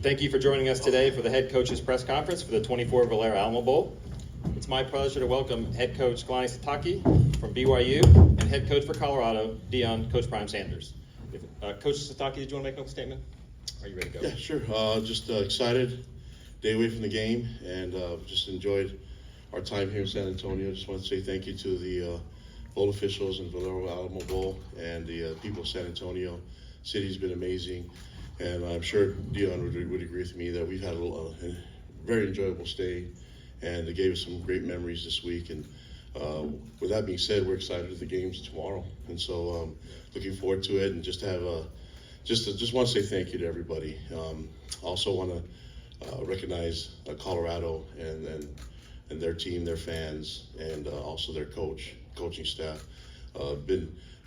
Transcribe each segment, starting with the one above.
Thank you for joining us today for the head coach's press conference for the 24 Valera Alamo Bowl. It's my pleasure to welcome head coach Kalani Sitake from BYU and head coach for Colorado, Coach Prime Sanders. Coach Sitake, did you want to make a statement? Are you ready to go? Yeah, sure. Just excited, day away from the game, and just enjoyed our time here in San Antonio. Just want to say thank you to the bowl officials in Valera Alamo Bowl and the people of San Antonio. City's been amazing, and I'm sure Deion would agree with me that we've had a very enjoyable stay, and it gave us some great memories this week. And with that being said, we're excited for the games tomorrow, and so looking forward to it. And just have just want to say thank you to everybody. Also want to recognize Colorado and their team, their fans, and also their coaching staff.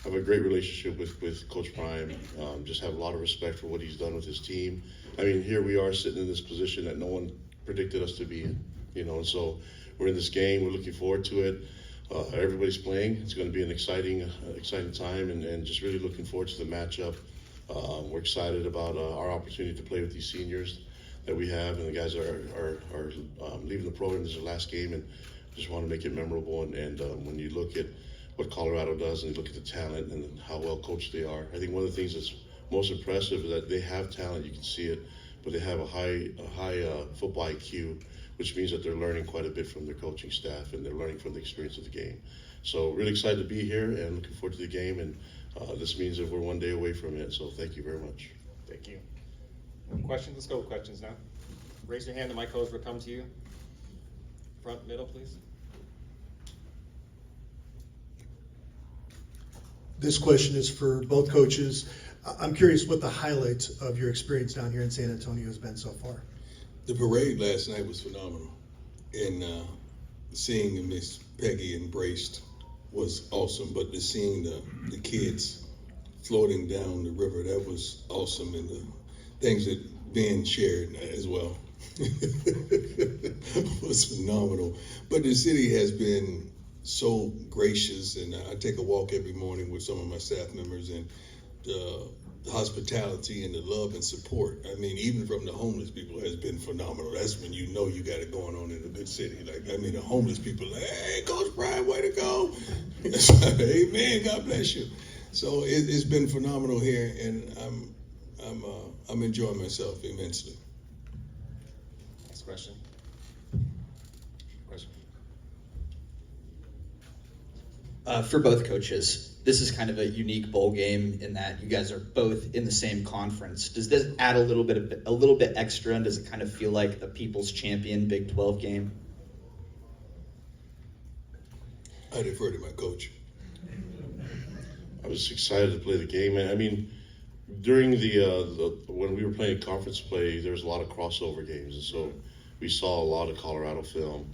Have a great relationship with Coach Prime. Just have a lot of respect for what he's done with his team. I mean, here we are sitting in this position that no one predicted us to be in, and so we're in this game. We're looking forward to it. Everybody's playing. It's going to be an exciting time, and just really looking forward to the matchup. We're excited about our opportunity to play with these seniors that we have, and the guys are leaving the program. This is their last game, and just want to make it memorable. And when you look at what Colorado does, and you look at the talent and how well coached they are, I think one of the things that's most impressive is that they have talent. You can see it, but they have a high football IQ, which means that they're learning quite a bit from their coaching staff, and they're learning from the experience of the game. So really excited to be here and looking forward to the game. And this means that we're one day away from it. So thank you very much. Thank you. Questions? Let's go with questions now. Raise your hand, the mic host will come to you. Front, middle, please. This question is for both coaches. I'm curious what the highlights of your experience down here in San Antonio has been so far. The parade last night was phenomenal, and seeing Miss Peggy embraced was awesome. But seeing the kids floating down the river, that was awesome, and the things that being shared as well was phenomenal. But the city has been so gracious, and I take a walk every morning with some of my staff members, and the hospitality and the love and support, I mean, even from the homeless people, has been phenomenal. That's when you know you got it going on in a good city. Like, I mean, the homeless people, like, hey, Coach Brian, way to go. Amen, God bless you. So it's been phenomenal here, and I'm enjoying myself immensely. Next question. For both coaches, this is kind of a unique bowl game in that you guys are both in the same conference. Does this add a little bit extra, and does it kind of feel like the People's Champion Big 12 game? I defer to my coach. I was excited to play the game. I mean, during when we were playing conference play, there was a lot of crossover games, and so we saw a lot of Colorado film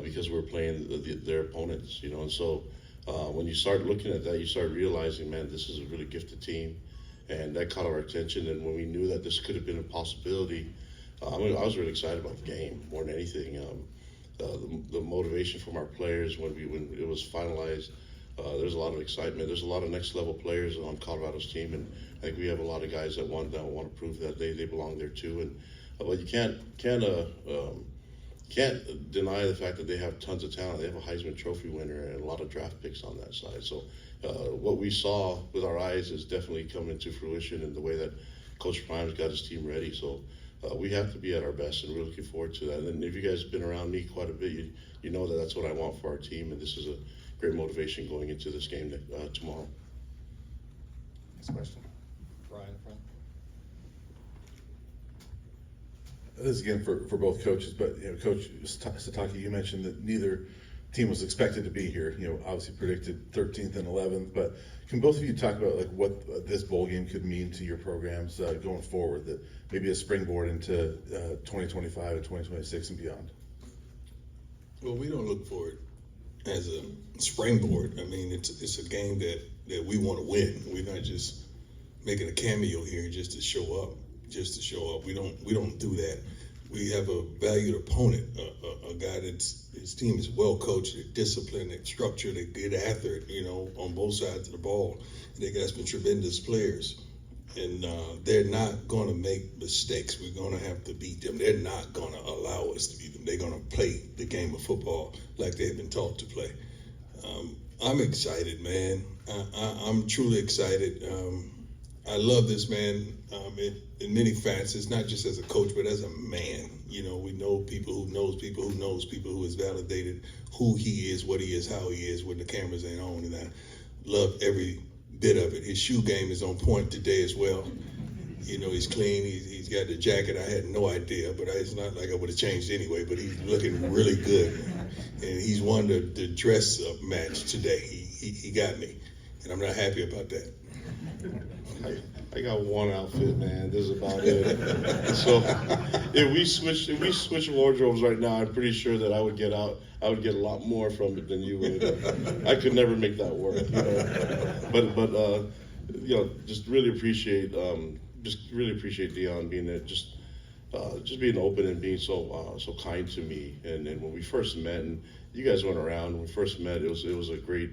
because we were playing their opponents, and so when you start looking at that, you start realizing, man, this is a really gifted team, and that caught our attention. And when we knew that this could have been a possibility, I was really excited about the game more than anything. The motivation from our players when it was finalized. There's a lot of excitement. There's a lot of next level players on Colorado's team, and I think we have a lot of guys that want to prove that they belong there too. And but you can't deny the fact that they have tons of talent. They have a Heisman Trophy winner and a lot of draft picks on that side. So what we saw with our eyes is definitely coming to fruition in the way that Coach Prime's got his team ready. So we have to be at our best, and we're looking forward to that. And if you guys have been around me quite a bit, you know that that's what I want for our team, and this is a great motivation going into this game tomorrow. Next question. Brian in front. This is again for both coaches, but Coach Sitake, you mentioned that neither team was expected to be here. Obviously predicted 13th and 11th, but can both of you talk about like what this bowl game could mean to your programs going forward? That maybe a springboard into 2025 and 2026 and beyond. Well, we don't look for it as a springboard. I mean, it's a game that we want to win. We're not just making a cameo here just to show up. We don't do that. we have a valued opponent, a guy that's his team is well coached, they're disciplined, they're structured, they get after it, on both sides of the ball. They got some tremendous players, and they're not going to make mistakes. We're going to have to beat them. They're not going to allow us to beat them. They're going to play the game of football like they've been taught to play. I'm excited, man. I'm truly excited. I love this man in many facets, not just as a coach, but as a man. We know people who knows people who knows people who has validated who he is, what he is, how he is when the cameras ain't on, and I love every bit of it. His shoe game is on point today as well. He's clean. He's got the jacket. I had no idea, but it's not like I would have changed anyway. But he's looking really good, and he's won the dress-up match today. He got me, and I'm not happy about that. I got one outfit, man. This is about it. So if we switch wardrobes right now, I'm pretty sure that I would get a lot more from it than you would. I could never make that work. But just really appreciate Deion being there, just being open and being so kind to me. And when we first met, and you guys went around, when we first met, it was a great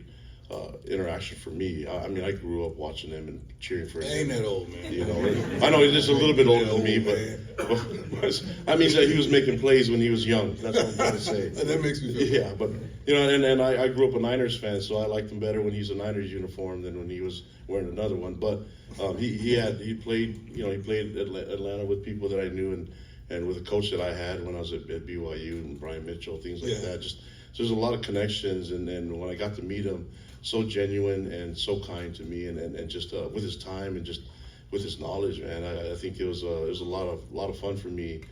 interaction for me. I mean, I grew up watching him and cheering for him. Ain't that old, man? I know he's just a little bit older than me, but I mean, he was making plays when he was young. That's what I'm trying to say. That makes me feel Yeah, but and I grew up a Niners fan, so I liked him better when he's a Niners uniform than when he was wearing another one. But he played Atlanta with people that I knew and with a coach that I had when I was at BYU and Brian Mitchell, things like that. So there's a lot of connections, and then when I got to meet him, so genuine and so kind to me, and just with his time and just with his knowledge, man. I think it was a lot of fun for me,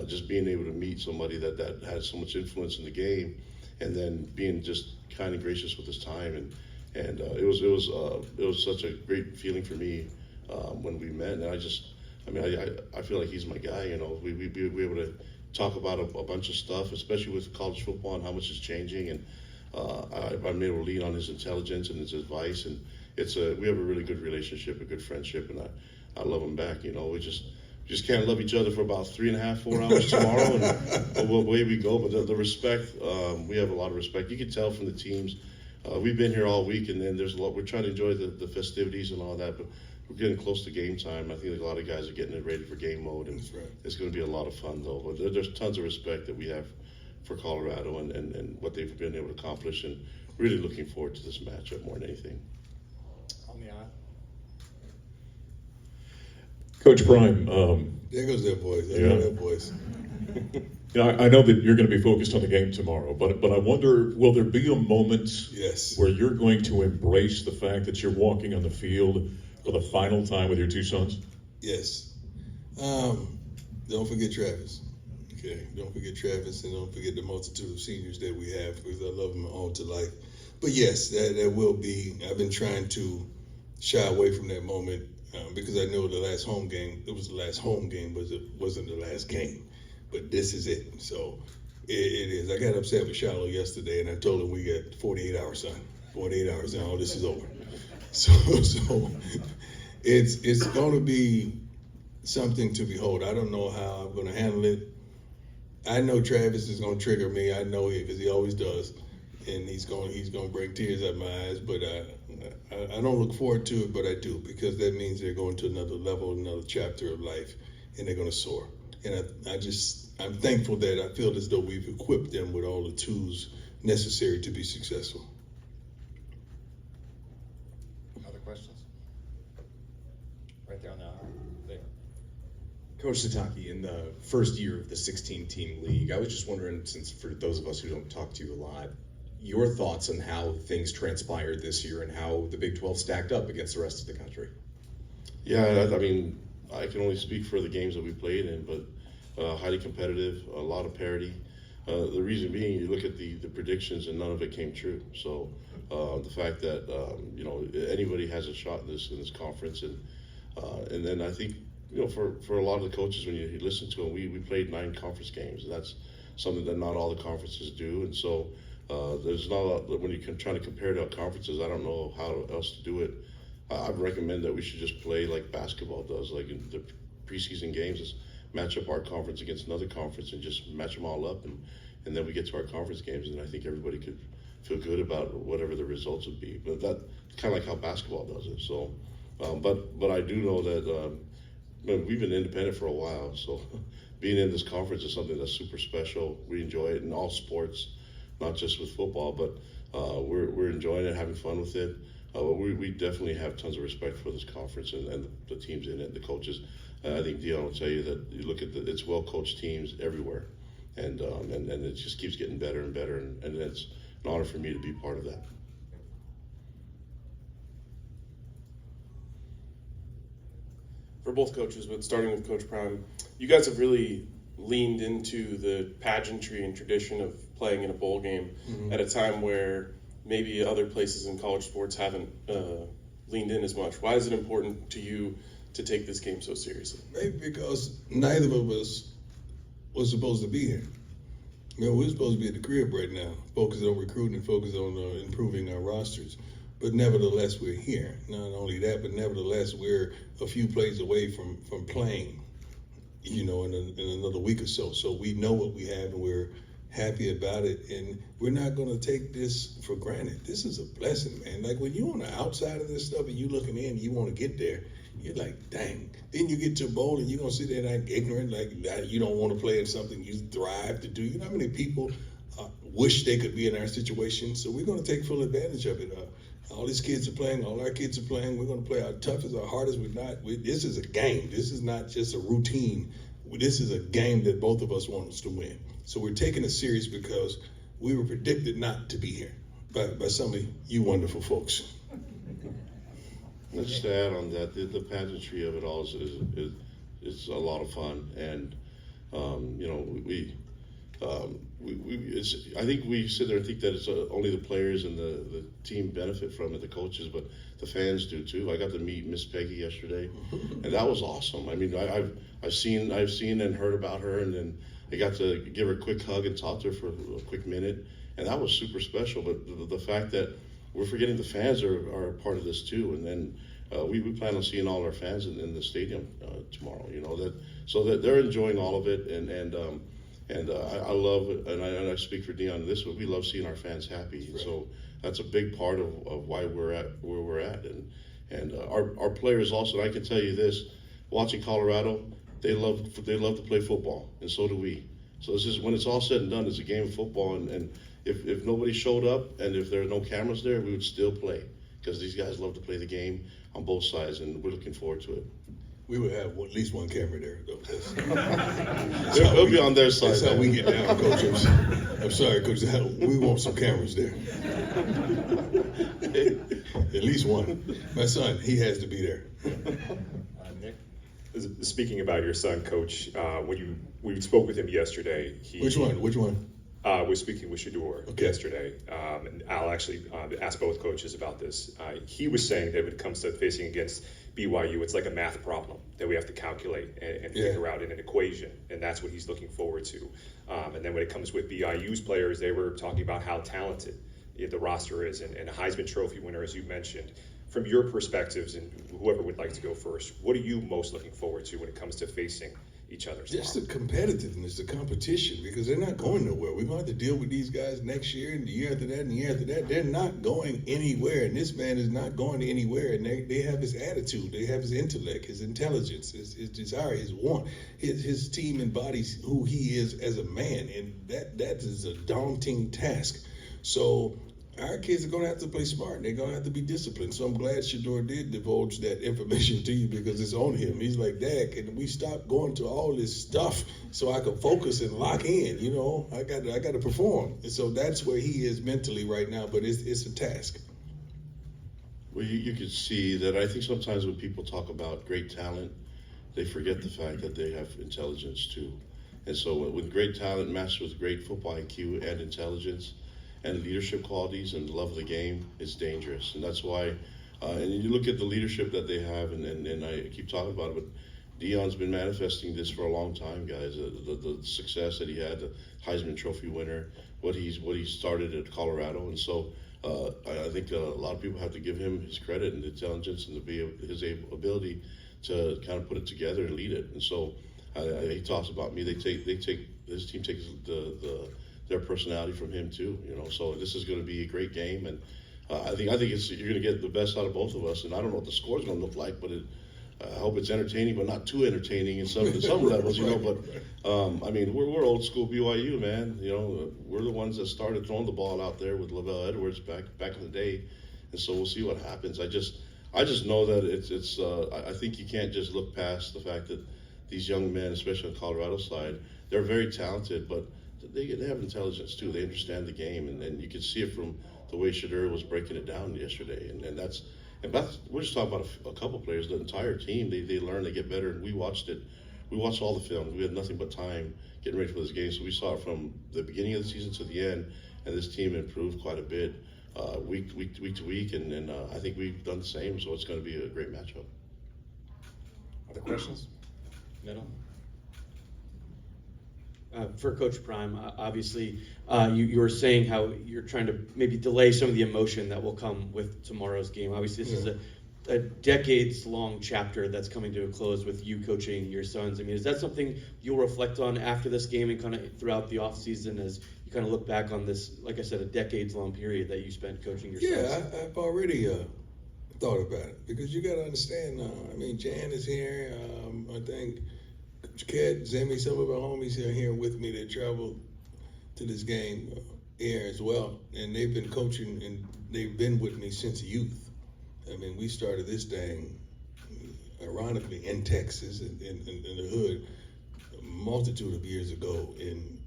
just being able to meet somebody that had so much influence in the game, and then being just kind and gracious with his time, and it was such a great feeling for me when we met, and I feel like he's my guy. We be able to talk about a bunch of stuff, especially with college football and how much is changing, and I'm able to lean on his intelligence and his advice, and we have a really good relationship, a good friendship, and I love him back. We just can't love each other for about 3.5, 4 hours tomorrow, and away we go. But the respect, we have a lot of respect. You can tell from the teams. We've been here all week, and then there's a lot. We're trying to enjoy the festivities and all that, but we're getting close to game time. I think a lot of guys are getting ready for game mode, and it's going to be a lot of fun, though. But there's tons of respect that we have for Colorado and what they've been able to accomplish, and really looking forward to this matchup more than anything. On the aisle. Coach Prime, There goes that voice. I know that voice. I know that you're going to be focused on the game tomorrow, but I wonder, will there be a moment Yes. where you're going to embrace the fact that you're walking on the field for the final time with your two sons? Yes. Don't forget Travis. Okay. Don't forget Travis, and don't forget the multitude of seniors that we have, because I love them all to life. But yes, that will be. I've been trying to shy away from that moment because I know the last home game. It was the last home game, but it wasn't the last game. But this is it. So it is. I got upset with Shiloh yesterday, and I told him we got 48 hours, son. 48 hours, and all this is over. So it's going to be something to behold. I don't know how I'm going to handle it. I know Travis is going to trigger me. I know it because he always does, and he's going to bring tears out my eyes. But I don't look forward to it, but I do, because that means they're going to another level, another chapter of life, and they're going to soar. And I'm thankful that I feel as though we've equipped them with all the tools necessary to be successful. Other questions? Right there on the aisle. There. Coach Sitake, in the first year of the 16-team league, I was just wondering, since for those of us who don't talk to you a lot, your thoughts on how things transpired this year and how the Big 12 stacked up against the rest of the country. Yeah, I mean, I can only speak for the games that we played in, but highly competitive, a lot of parity. The reason being, you look at the predictions and none of it came true. So the fact that anybody has a shot in this conference, and then I think for a lot of the coaches, when you listen to them, we played 9 conference games. That's something that not all the conferences do, and so there's not a lot, when you're trying to compare to conferences. I don't know how else to do it. I recommend that we should just play like basketball does, like in the preseason games. match up our conference against another conference and just match them all up, and then we get to our conference games, and I think everybody could feel good about whatever the results would be. But that's kind of like how basketball does it. So, but I do know that we've been independent for a while, so being in this conference is something that's super special. We enjoy it in all sports, not just with football, but we're enjoying it, having fun with it. We definitely have tons of respect for this conference and the teams in it, the coaches. I think Deion will tell you that you look at it's well-coached teams everywhere, and it just keeps getting better and better, and it's an honor for me to be part of that. For both coaches, but starting with Coach Prime, you guys have really leaned into the pageantry and tradition of playing in a bowl game at a time where maybe other places in college sports haven't leaned in as much. Why is it important to you to take this game so seriously? Maybe because neither of us was supposed to be here. You know, we're supposed to be at the crib right now, focusing on recruiting and focusing on improving our rosters. But nevertheless, we're here. Not only that, but nevertheless, we're a few plays away from playing, you know, in another week or so. So we know what we have, and we're happy about it. And we're not going to take this for granted. This is a blessing, man. Like when you're on the outside of this stuff and you looking in, you want to get there. You're like, dang. Then you get to a bowl and you're going to sit there like ignorant, like you don't want to play in something you thrive to do. You know how many people wish they could be in our situation? So we're going to take full advantage of it. All these kids are playing, all our kids are playing. We're going to play our toughest, our hardest. This is a game. This is not just a routine. This is a game that both of us want us to win. So we're taking it serious because we were predicted not to be here by some of you wonderful folks. Just to add on that, the pageantry of it all is a lot of fun, and you know, I think we sit there and think that it's only the players and the team benefit from it, the coaches, but the fans do too. I got to meet Miss Peggy yesterday, and that was awesome. I mean, I've seen and heard about her, and then I got to give her a quick hug and talk to her for a quick minute, and that was super special. But the fact that we're forgetting the fans are a part of this too, and then we plan on seeing all our fans in the stadium tomorrow. You know so that they're enjoying all of it, and I love it, and I speak for Deion. We love seeing our fans happy, and so that's a big part of why we're at where we're at, and our players also. And I can tell you this: watching Colorado, they love to play football, and so do we. So this is when it's all said and done, it's a game of football, and if nobody showed up and if there are no cameras there, we would still play because these guys love to play the game on both sides, and we're looking forward to it. We would have at least one camera there, though. They'll be on their side. That's how we get down, Coach. I'm sorry, Coach. We want some cameras there. At least one. My son, he has to be there. Nick, speaking about your son, Coach, we spoke with him yesterday. Which one? We're speaking with Shador yesterday, and Al actually asked both coaches about this. He was saying that when it comes to facing against BYU, it's like a math problem that we have to calculate and figure out in an equation, and that's what he's looking forward to. And then when it comes with BYU's players, they were talking about how talented the roster is, and a Heisman Trophy winner, as you mentioned. From your perspectives, and whoever would like to go first, what are you most looking forward to when it comes to facing each other? Just the competitiveness, the competition, because they're not going nowhere. We're going to have to deal with these guys next year and the year after that and the year after that. They're not going anywhere, and this man is not going anywhere. And they have his attitude, they have his intellect, his intelligence, his desire, his want. His team embodies who he is as a man, and that is a daunting task. So our kids are going to have to play smart. They're going to have to be disciplined. So I'm glad Shador did divulge that information to you because it's on him. He's like, Dad, can we stop going to all this stuff so I can focus and lock in? You know, I got to perform. And so that's where he is mentally right now, but it's a task. Well, you could see that. I think sometimes when people talk about great talent, they forget the fact that they have intelligence too. And so when great talent matched with great football IQ and intelligence, and leadership qualities and love of the game is dangerous. And that's why, and you look at the leadership that they have, and I keep talking about it, but Deion's been manifesting this for a long time, guys. The success that he had, the Heisman Trophy winner, what he started at Colorado. And so I think a lot of people have to give him his credit and the intelligence and his ability to kind of put it together and lead it. And so He talks about me. His team takes their personality from him too. So this is going to be a great game, and I think you're going to get the best out of both of us. And I don't know what the score's going to look like, but I hope it's entertaining, but not too entertaining in some levels. But I mean, we're old school BYU, man. We're the ones that started throwing the ball out there with Lavelle Edwards back in the day, and so we'll see what happens. I just know that it's. I think you can't just look past the fact that these young men, especially on the Colorado side, they're very talented, but they have intelligence too. They understand the game, and you can see it from the way Shadur was breaking it down yesterday. And that's we're just talking about a couple players. The entire team, they learn, they get better, and we watched it. We watched all the film. We had nothing but time getting ready for this game, so we saw it from the beginning of the season to the end, and this team improved quite a bit week to week, and I think we've done the same, so it's going to be a great matchup. Other questions? Middle. For Coach Prime, obviously, you were saying how you're trying to maybe delay some of the emotion that will come with tomorrow's game. Obviously, this is a decades-long chapter that's coming to a close with you coaching your sons. I mean, is that something you'll reflect on after this game and kind of throughout the offseason as you kind of look back on this, like I said, a decades-long period that you spent coaching your sons? Yeah, I've already thought about it, because you got to understand, I mean, Jan is here, I think Coach Cat, Zemi, some of our homies are here with me that traveled to this game here as well, and they've been coaching and they've been with me since youth. I mean, we started this thing, ironically, in Texas, in the hood, a multitude of years ago, and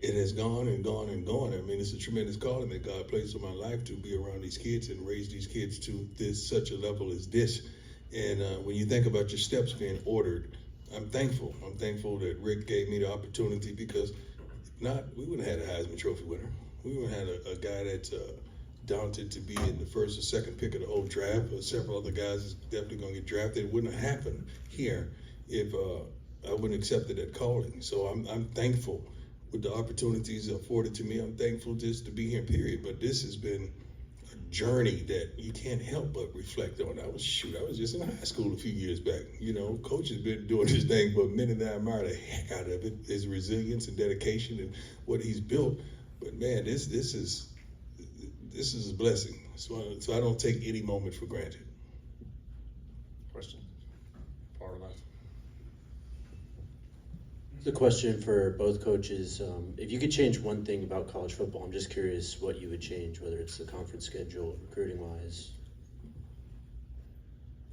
it has gone and gone and gone. I mean, it's a tremendous calling that God placed on my life to be around these kids and raise these kids to such a level as this. And when you think about your steps being ordered, I'm thankful. I'm thankful that Rick gave me the opportunity, because if not, we wouldn't have had a Heisman Trophy winner. We wouldn't have had a guy that's daunted to be in the first or second pick of the whole draft. Several other guys is definitely going to get drafted. It wouldn't have happened here if I wouldn't have accepted that calling. So I'm thankful with the opportunities afforded to me. I'm thankful just to be here, period. But this has been a journey that you can't help but reflect on. I was just in high school a few years back. Coach has been doing this thing for a minute, and I admire the heck out of it, his resilience and dedication and what he's built. But man, this is a blessing. So I don't take any moment for granted. Question? Far left. The question for both coaches, if you could change one thing about college football, I'm just curious what you would change, whether it's the conference schedule, recruiting-wise.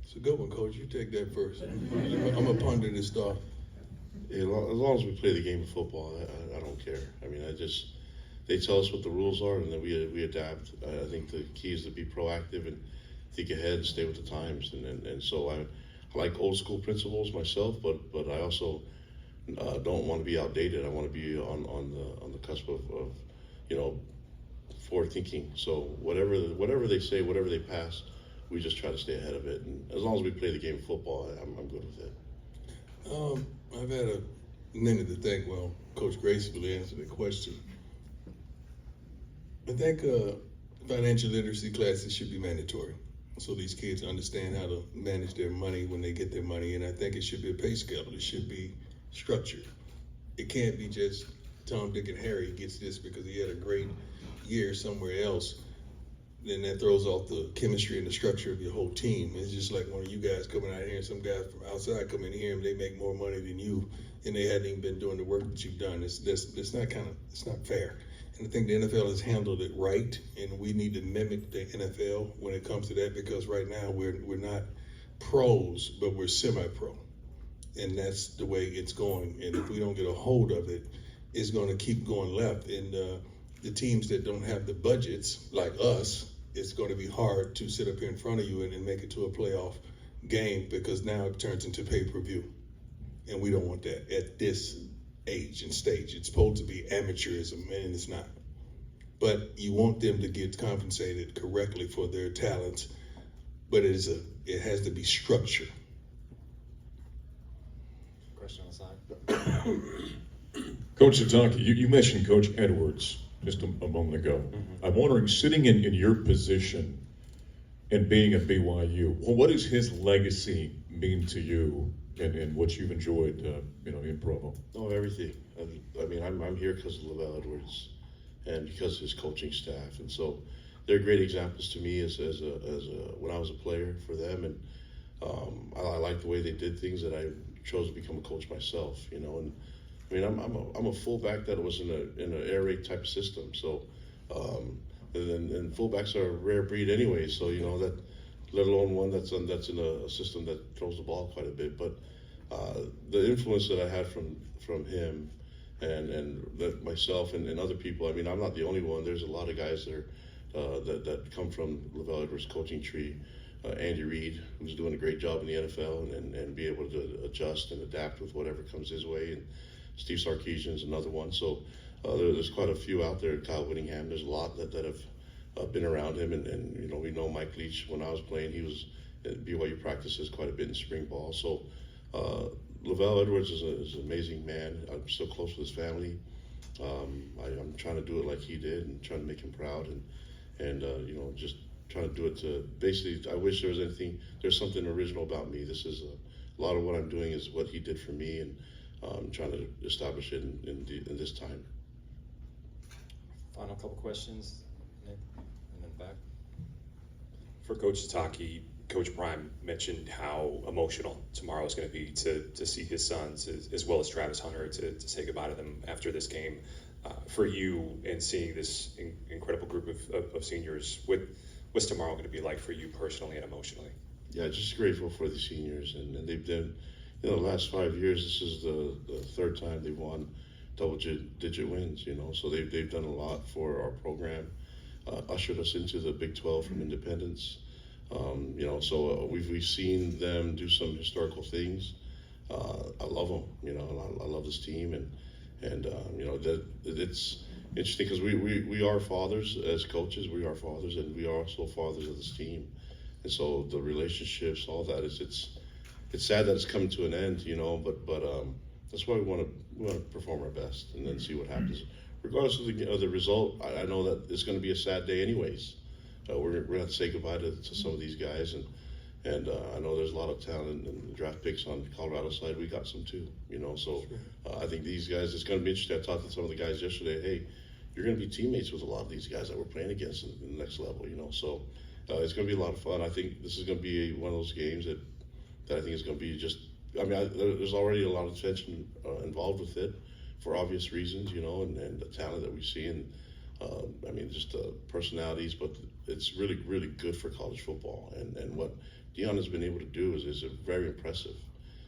It's a good one, Coach. You take that first. I'm a ponder this stuff. As long as we play the game of football, I don't care. I mean, they tell us what the rules are, and then we adapt. I think the key is to be proactive and think ahead and stay with the times. And so I like old school principles myself, but I also don't want to be outdated. I want to be on the cusp of forward thinking. So whatever they say, whatever they pass, we just try to stay ahead of it. And as long as we play the game of football, I'm good with it. I've had a minute to think. Well, Coach gracefully answered the question. I think financial literacy classes should be mandatory, so these kids understand how to manage their money when they get their money. And I think it should be a pay scale. It should be structured. It can't be just Tom, Dick, and Harry gets this because he had a great year somewhere else. Then that throws off the chemistry and the structure of your whole team. It's just like one of you guys coming out here and some guys from outside come in here and they make more money than you, and they hadn't even been doing the work that you've done. It's not fair. And I think the NFL has handled it right, and we need to mimic the NFL when it comes to that, because right now we're not pros, but we're semi-pro. And that's the way it's going. And if we don't get a hold of it, it's going to keep going left. And the teams that don't have the budgets, like us, it's going to be hard to sit up here in front of you and make it to a playoff game, because now it turns into pay-per-view. And we don't want that at this age and stage. It's supposed to be amateurism, and it's not. But you want them to get compensated correctly for their talents, but it has to be structured. Question on the side. Coach Sitake, you mentioned Coach Edwards just a moment ago. I'm wondering, sitting in your position, and being at BYU. Well, what does his legacy mean to you and what you've enjoyed, in Provo? Oh, everything. I mean, I'm here because of Lavelle Edwards and because of his coaching staff, and so they're great examples to me as when I was a player for them, and I like the way they did things that I chose to become a coach myself. And I mean, I'm a fullback that was in an air raid type of system, so and fullbacks are a rare breed anyway. So that, let alone one that's in a system that throws the ball quite a bit. But the influence that I had from him and that myself and other people. I mean, I'm not the only one. There's a lot of guys that come from Lavelle Edwards' coaching tree. Andy Reid, who's doing a great job in the NFL and be able to adjust and adapt with whatever comes his way. And Steve Sarkisian's another one. So there's quite a few out there. Kyle Whittingham, there's a lot that have been around him. And we know Mike Leach. When I was playing, he was at BYU practices quite a bit in spring ball. So Lavelle Edwards is an amazing man. I'm so close with his family. I'm trying to do it like he did and trying to make him proud and just trying to do it to basically, I wish there's something original about me. This is a lot of what I'm doing is what he did for me, and I'm trying to establish it in this time. Final couple questions, Nick, and then back. For Coach Sitake, Coach Prime mentioned how emotional tomorrow is going to be to see his sons, as well as Travis Hunter, to say goodbye to them after this game. For you, and seeing this incredible group of seniors, what's tomorrow going to be like for you personally and emotionally? Yeah, just grateful for the seniors, and they've done, the last 5 years, this is the third time they've won double-digit wins, so they've done a lot for our program, ushered us into the Big 12 from independence. So we've seen them do some historical things. I love them, I love this team, and that it's interesting because we are fathers as coaches. We are fathers, and we are also fathers of this team. And so the relationships, all that it's sad that it's coming to an end, But that's why we want to perform our best and then see what happens. Regardless of the result, I know that it's going to be a sad day anyways. We're going to have to say goodbye to some of these guys, and I know there's a lot of talent and draft picks on the Colorado side. We got some too, So I think these guys, it's going to be interesting. I talked to some of the guys yesterday. Hey, you're going to be teammates with a lot of these guys that we're playing against in the next level, So it's going to be a lot of fun. I think this is going to be one of those games that I think is going to be just. I mean, there's already a lot of tension involved with it for obvious reasons, and the talent that we see, and I mean, just personalities, but it's really, really good for college football. And what Deion has been able to do is very impressive.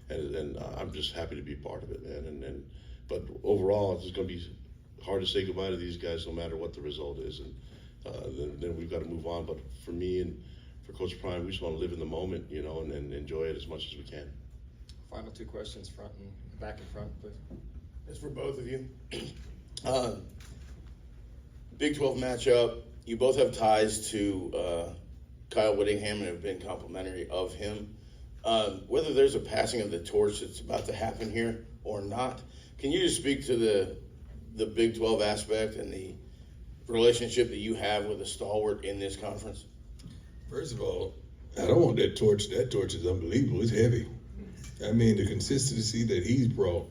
And I'm just happy to be part of it, man. But overall, it's going to be hard to say goodbye to these guys no matter what the result is. And then we've got to move on. But for me and for Coach Prime, we just want to live in the moment, and enjoy it as much as we can. Final two questions, back and front, please. It's for both of you. Big 12 matchup. You both have ties to Kyle Whittingham and have been complimentary of him. Whether there's a passing of the torch that's about to happen here or not, can you just speak to the Big 12 aspect and the relationship that you have with a stalwart in this conference? First of all, I don't want that torch. That torch is unbelievable. It's heavy. I mean, the consistency that he's brought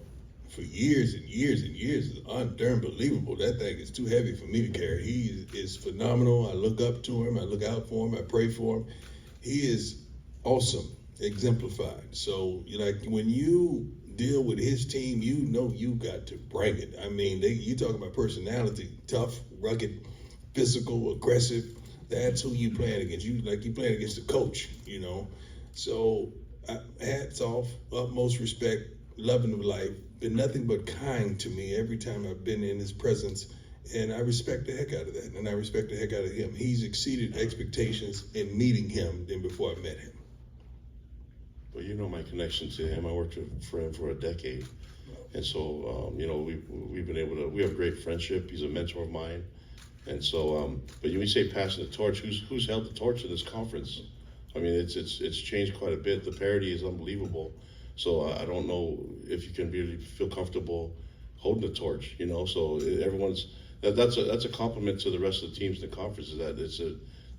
for years and years and years is unbelievable. That thing is too heavy for me to carry. He is phenomenal. I look up to him. I look out for him. I pray for him. He is awesome, exemplified. So, when you deal with his team, you got to bring it. I mean, you talk about personality, tough, rugged, physical, aggressive. That's who you playing against. You playing against the coach, So hats off, utmost respect, loving of life. Been nothing but kind to me every time I've been in his presence, and I respect the heck out of that, and I respect the heck out of him. He's exceeded expectations in meeting him than before I met him. Well, my connection to him. I worked for him for a decade, and so we've been able to. We have great friendship. He's a mentor of mine, and so. But when you say passing the torch, who's held the torch in this conference? I mean, it's changed quite a bit. The parity is unbelievable. So I don't know if you can really feel comfortable holding the torch. So everyone's that's a compliment to the rest of the teams in the conference. Is that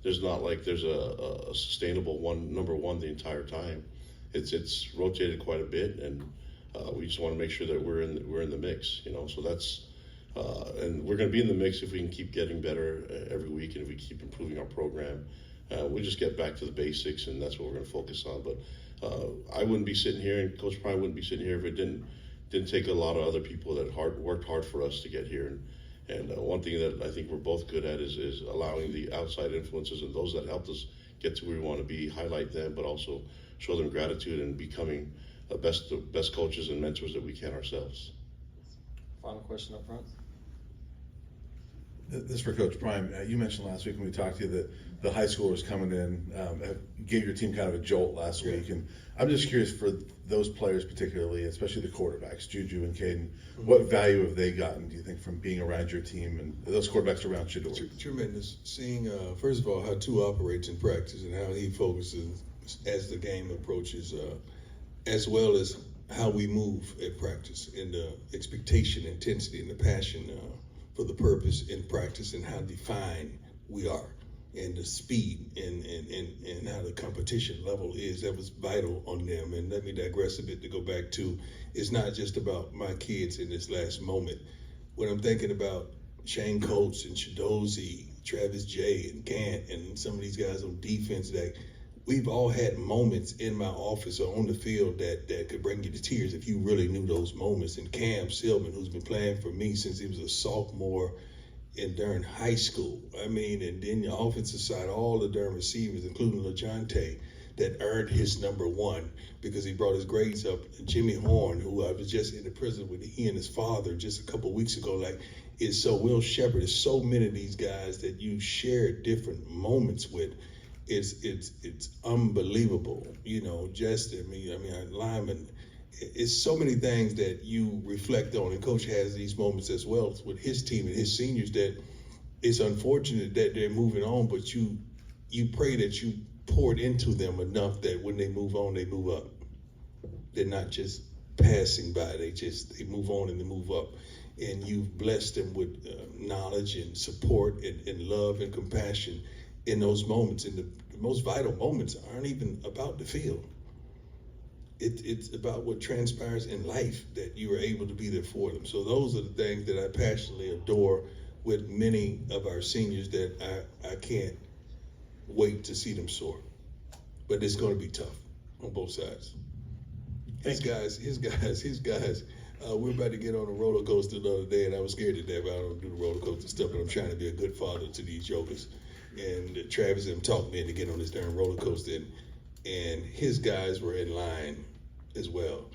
there's not like there's a sustainable number one the entire time. It's rotated quite a bit, and we just want to make sure that we're in the mix, you know. So that's and we're going to be in the mix if we can keep getting better every week, and if we keep improving our program. We just get back to the basics, and that's what we're going to focus on. But I wouldn't be sitting here, and Coach Prime wouldn't be sitting here if it didn't take a lot of other people that worked hard for us to get here. And one thing that I think we're both good at is allowing the outside influences and those that helped us get to where we want to be, highlight them, but also show them gratitude and becoming the best coaches and mentors that we can ourselves. Final question up front. This is for Coach Prime. You mentioned last week when we talked to you that the high schoolers coming in gave your team kind of a jolt last week. And I'm just curious for those players particularly, especially the quarterbacks, Juju and Caden, what value have they gotten, do you think, from being around your team and those quarterbacks around Shador? Tremendous. Seeing, first of all, how Tua operates in practice and how he focuses as the game approaches, as well as how we move at practice and the expectation, intensity, and the passion for the purpose in practice and how defined we are and the speed and how the competition level is. That was vital on them. And let me digress a bit to go back to, it's not just about my kids in this last moment. When I'm thinking about Shane Coates and Shadozi, Travis J and Gant and some of these guys on defense, that we've all had moments in my office or on the field that could bring you to tears if you really knew those moments. And Cam Silman, who's been playing for me since he was a sophomore during high school. I mean, and then the offensive side, all the darn receivers, including LaJonte, that earned his number one because he brought his grades up. And Jimmy Horn, who I was just in the prison with, he and his father just a couple of weeks ago, like, is so Will Shepard, there's so many of these guys that you share different moments with. It's unbelievable, you know. Just Lyman. It's so many things that you reflect on, and Coach has these moments as well with his team and his seniors that it's unfortunate that they're moving on, but you pray that you poured into them enough that when they move on, they move up. They're not just passing by; they move on and they move up. And you've blessed them with knowledge and support and love and compassion in those moments. And the most vital moments aren't even about the field. It's about what transpires in life, that you are able to be there for them. So those are the things that I passionately adore with many of our seniors that I can't wait to see them soar. But it's going to be tough on both sides. His guys. We're about to get on a roller coaster the other day, and I was scared to death. I don't do the roller coaster stuff, but I'm trying to be a good father to these jokers. And Travis and him talked me into get on this darn roller coaster, and his guys were in line as well.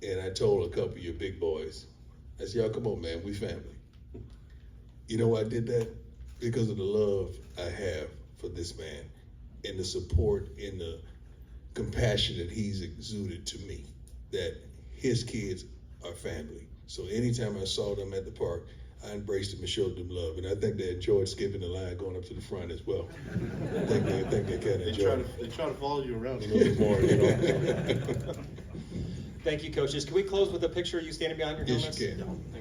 And I told a couple of your big boys, I said, y'all, come on, man, we family. You know why I did that? Because of the love I have for this man and the support and the compassion that he's exuded to me, that his kids are family. So anytime I saw them at the park, I embraced them and showed them love. And I think they enjoyed skipping the line going up to the front as well. I think they kind of enjoyed it. They try to follow you around a little bit more, you know. Thank you, coaches. Can we close with a picture of you standing behind your helmets? Yes, you can.